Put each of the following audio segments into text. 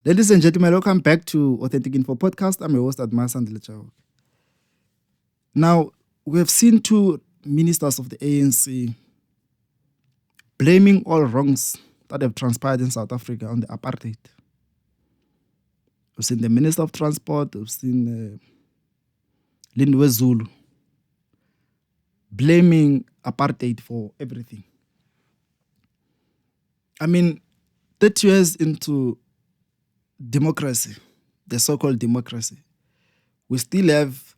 Ladies and gentlemen, welcome back to Authentic Info Podcast. I'm your host, Admar Sandile. Now, we have seen two ministers of the ANC blaming all wrongs that have transpired in South Africa on the apartheid. We've seen the Minister of Transport, we've seen Lindiwe Zulu blaming apartheid for everything. I mean, 30 years into democracy, the so-called democracy, we still have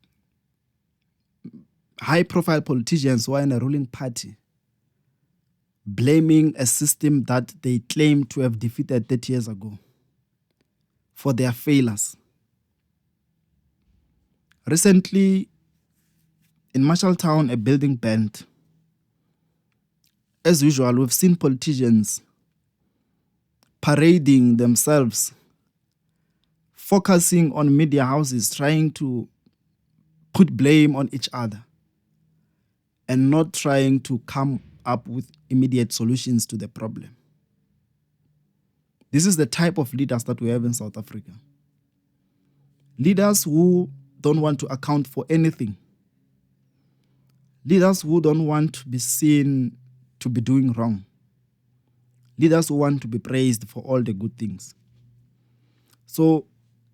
high-profile politicians who are in a ruling party blaming a system that they claim to have defeated 30 years ago for their failures. Recently, in Marshalltown, a building burned. As usual, we've seen politicians parading themselves, focusing on media houses, trying to put blame on each other and not trying to come up with immediate solutions to the problem. This is the type of leaders that we have in South Africa. Leaders who don't want to account for anything. Leaders who don't want to be seen to be doing wrong. Leaders who want to be praised for all the good things. So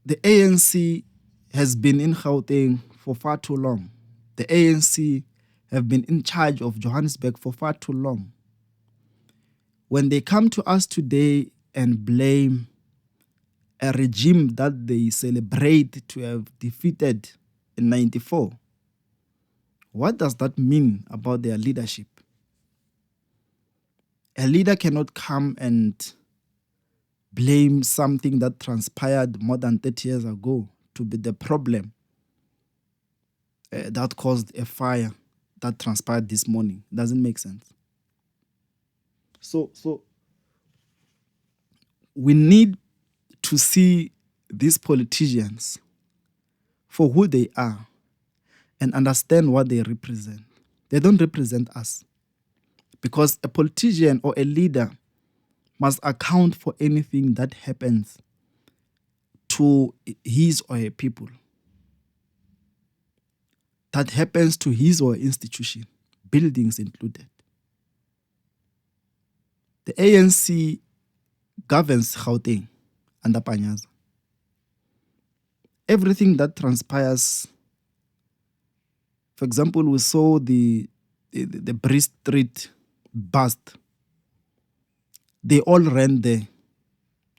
the ANC has been in Gauteng for far too long. The ANC have been in charge of Johannesburg for far too long. When they come to us today and blame a regime that they celebrate to have defeated in 94, what does that mean about their leadership? A leader cannot come and blame something that transpired more than 30 years ago to be the problem that caused a fire that transpired this morning. Doesn't make sense. So we need to see these politicians for who they are and understand what they represent. They don't represent us, because a politician or a leader must account for anything that happens to his or her people, that happens to his or her institution, buildings included. The ANC governs Gauteng under Panyaza. Everything that transpires, for example, we saw the Bree Street bust. They all ran there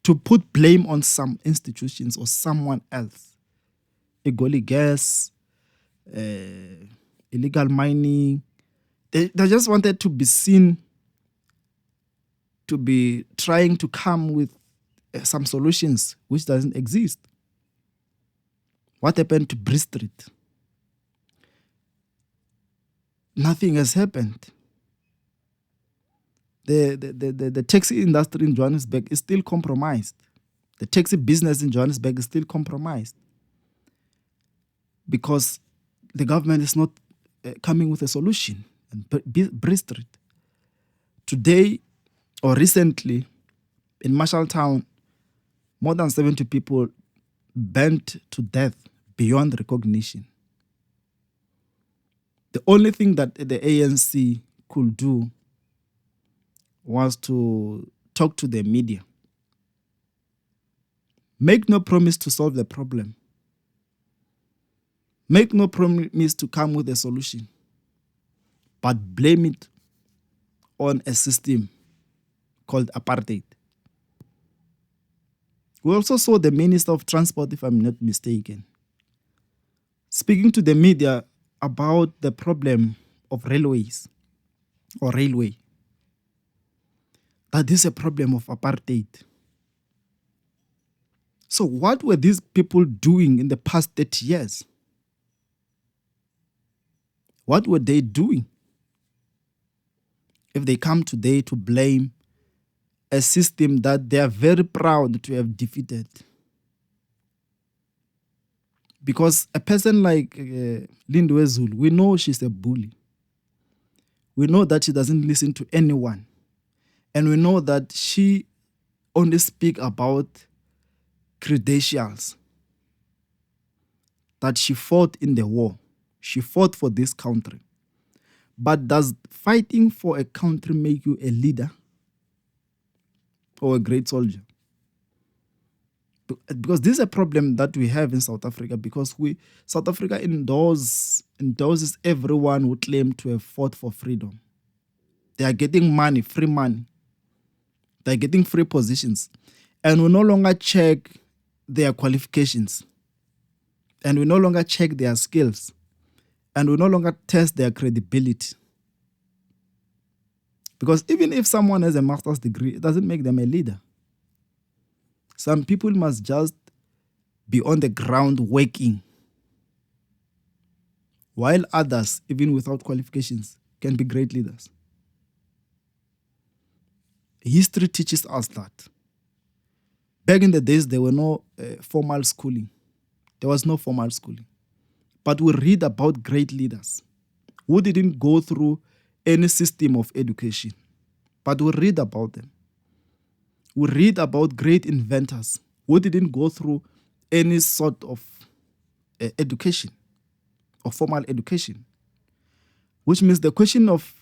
to put blame on some institutions or someone else. Egoli gas, illegal mining. They just wanted to be seen to be trying to come with some solutions which doesn't exist. What happened to Bree Street? Nothing has happened. The taxi industry in Johannesburg is still compromised. The taxi business in Johannesburg is still compromised because the government is not coming with a solution. And Bree Street. Today or recently in Marshalltown, more than 70 people burnt to death beyond recognition. The only thing that the ANC could do was to talk to the media. Make no promise to solve the problem. Make no promise to come with a solution, but blame it on a system called apartheid. We also saw the Minister of Transport, if I'm not mistaken, speaking to the media about the problem of railways or railway. That is a problem of apartheid. So what were these people doing in the past 30 years? What were they doing if they come today to blame a system that they are very proud to have defeated? Because a person like Lindiwe Zulu, we know she's a bully. We know that she doesn't listen to anyone. And we know that she only speaks about credentials that she fought in the war. She fought for this country. But does fighting for a country make you a leader or a great soldier? Because this is a problem that we have in South Africa, because South Africa endorses everyone who claim to have fought for freedom. They are getting money, free money. They are getting free positions. And we no longer check their qualifications. And we no longer check their skills. And we no longer test their credibility. Because even if someone has a master's degree, it doesn't make them a leader. Some people must just be on the ground working, while others, even without qualifications, can be great leaders. History teaches us that. Back in the days, there were no formal schooling. There was no formal schooling. But we read about great leaders who didn't go through any system of education. But we read about them. We read about great inventors who didn't go through any sort of education or formal education. Which means the question of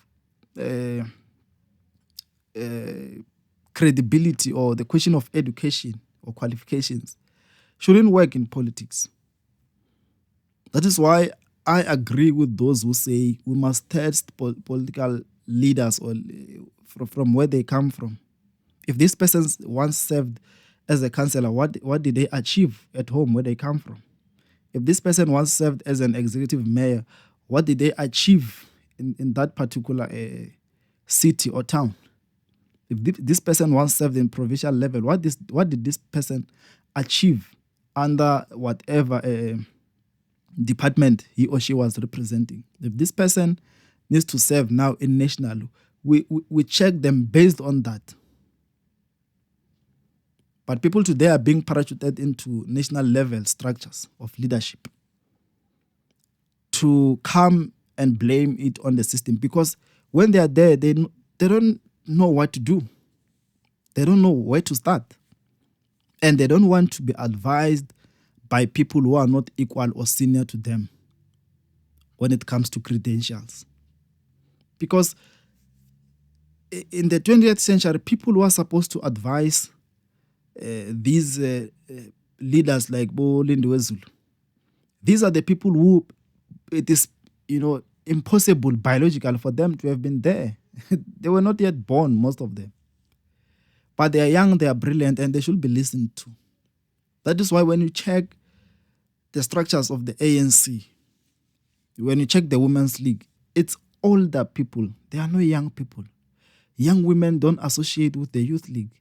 credibility or the question of education or qualifications shouldn't work in politics. That is why I agree with those who say we must test political leaders or from where they come from. If this person once served as a councillor, what did they achieve at home where they come from? If this person once served as an executive mayor, what did they achieve in that particular city or town? If this person once served in provincial level, what did this person achieve under whatever department he or she was representing? If this person needs to serve now in national, we check them based on that. But people today are being parachuted into national level structures of leadership to come and blame it on the system, because when they are there, they don't know what to do. They don't know where to start. And they don't want to be advised by people who are not equal or senior to them when it comes to credentials. Because in the 20th century, people who are supposed to advise these leaders like Lindiwe Zulu, these are the people who it is impossible biological for them to have been there. They were not yet born, most of them. But they are young, they are brilliant, and they should be listened to. That is why when you check the structures of the ANC, when you check the Women's League, it's older people. There are no young people. Young women don't associate with the Youth League.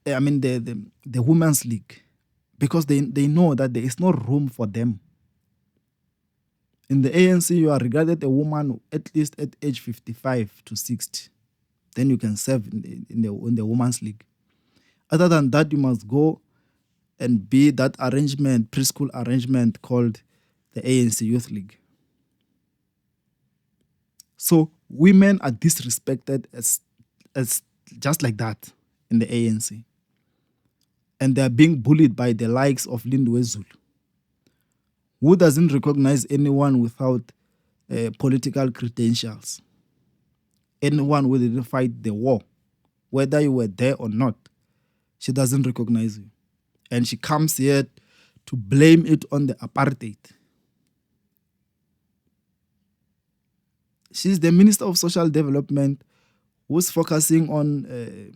I mean the Women's League, because they know that there is no room for them. In the ANC, you are regarded a woman at least at age 55 to 60. Then you can serve in the Women's League. Other than that, you must go and be that arrangement, preschool arrangement called the ANC Youth League. So women are disrespected as just like that in the ANC. And they are being bullied by the likes of Lindiwe Zulu, who doesn't recognize anyone without political credentials. Anyone who didn't fight the war, whether you were there or not, she doesn't recognize you. And she comes here to blame it on the apartheid. She's the Minister of Social Development who's focusing on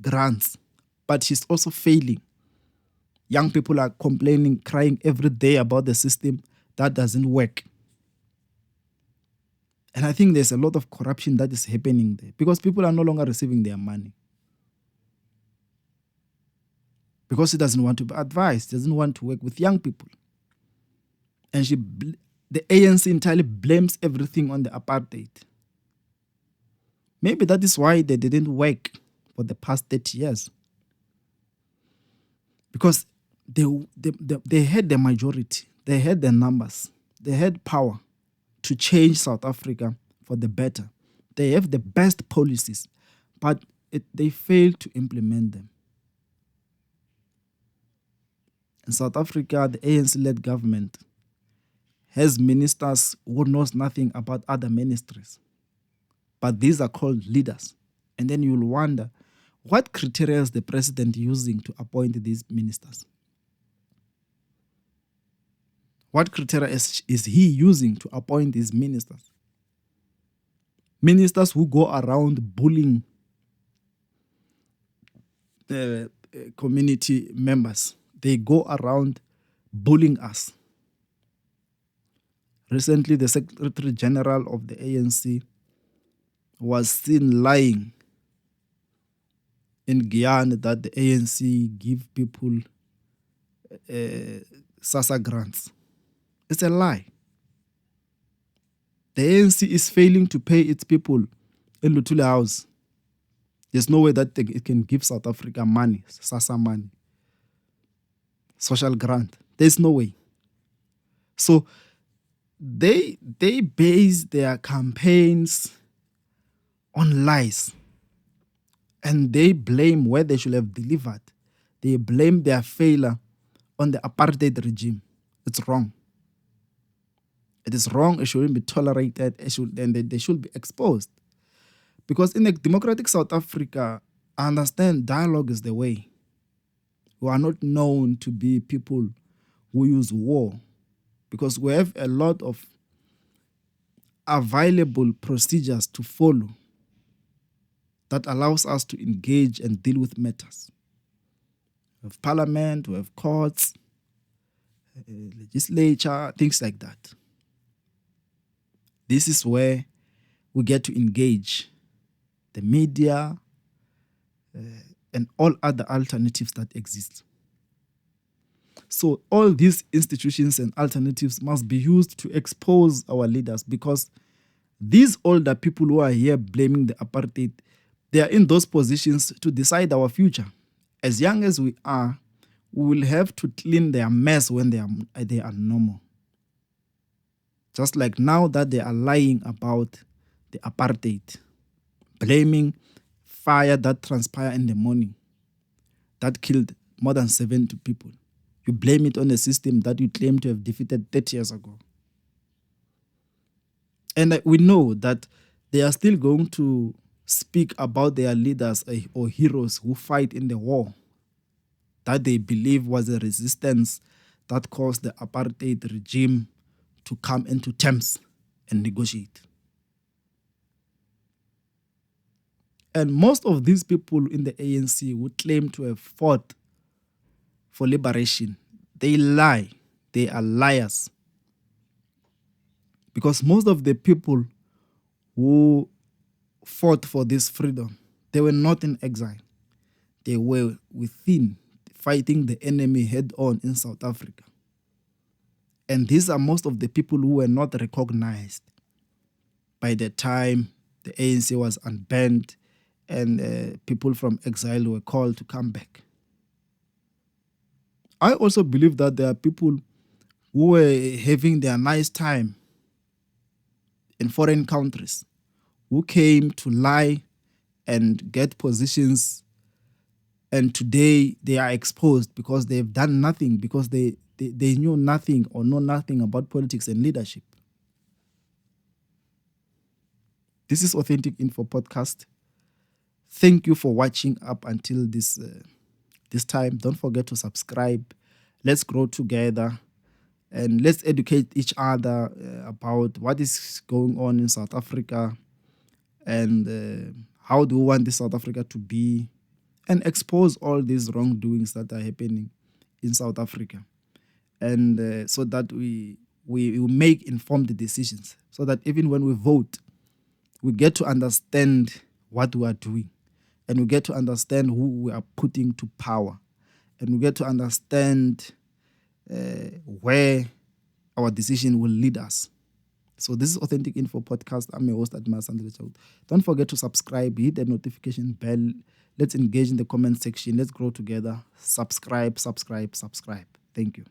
grants, but she's also failing. Young people are complaining, crying every day about the system that doesn't work. And I think there's a lot of corruption that is happening there because people are no longer receiving their money. Because she doesn't want to be advised, doesn't want to work with young people. And the ANC entirely blames everything on the apartheid. Maybe that is why they didn't work for the past 30 years. Because they had the majority, they had the numbers, they had power to change South Africa for the better. They have the best policies, but they failed to implement them. In South Africa, the ANC-led government has ministers who knows nothing about other ministries. But these are called leaders. And then you'll wonder, what criteria is the president using to appoint these ministers? What criteria is he using to appoint these ministers? Ministers who go around bullying community members. They go around bullying us. Recently, the Secretary General of the ANC was seen lying in Guyana that the ANC give people SASSA grants. It's a lie. The ANC is failing to pay its people in Lutule House. There's no way that it can give South Africa money, SASSA money, social grant. There's no way. So they base their campaigns on lies. And they blame where they should have delivered. They blame their failure on the apartheid regime. It's wrong. It is wrong. It shouldn't be tolerated. They should be exposed. Because in a democratic South Africa, I understand dialogue is the way. We are not known to be people who use war, because we have a lot of available procedures to follow that allows us to engage and deal with matters. We have parliament, we have courts, legislature, things like that. This is where we get to engage the media and all other alternatives that exist. So all these institutions and alternatives must be used to expose our leaders, because these older people who are here blaming the apartheid, they are in those positions to decide our future. As young as we are, we will have to clean their mess when they are normal. Just like now that they are lying about the apartheid, blaming fire that transpired in the morning, that killed more than 70 people. You blame it on a system that you claim to have defeated 30 years ago. And we know that they are still going to speak about their leaders or heroes who fight in the war that they believe was a resistance that caused the apartheid regime to come into terms and negotiate. And most of these people in the ANC would claim to have fought for liberation. They lie. They are liars. Because most of the people who fought for this freedom, they were not in exile. They were within, fighting the enemy head on in South Africa. And these are most of the people who were not recognized by the time the ANC was unbanned and people from exile were called to come back. I also believe that there are people who were having their nice time in foreign countries who came to lie and get positions, and today they are exposed because they've done nothing, because they knew nothing or know nothing about politics and leadership. This is Authentic Info Podcast. Thank you for watching up until this time. Don't forget to subscribe. Let's grow together and let's educate each other about what is going on in South Africa and how do we want this South Africa to be, and expose all these wrongdoings that are happening in South Africa. And so that we make informed decisions, so that even when we vote, we get to understand what we are doing, and we get to understand who we are putting to power, and we get to understand where our decision will lead us. So this is Authentic Info Podcast. I'm your host, Admiral Sindisiwe. Don't forget to subscribe, hit the notification bell. Let's engage in the comment section. Let's grow together. Subscribe. Thank you.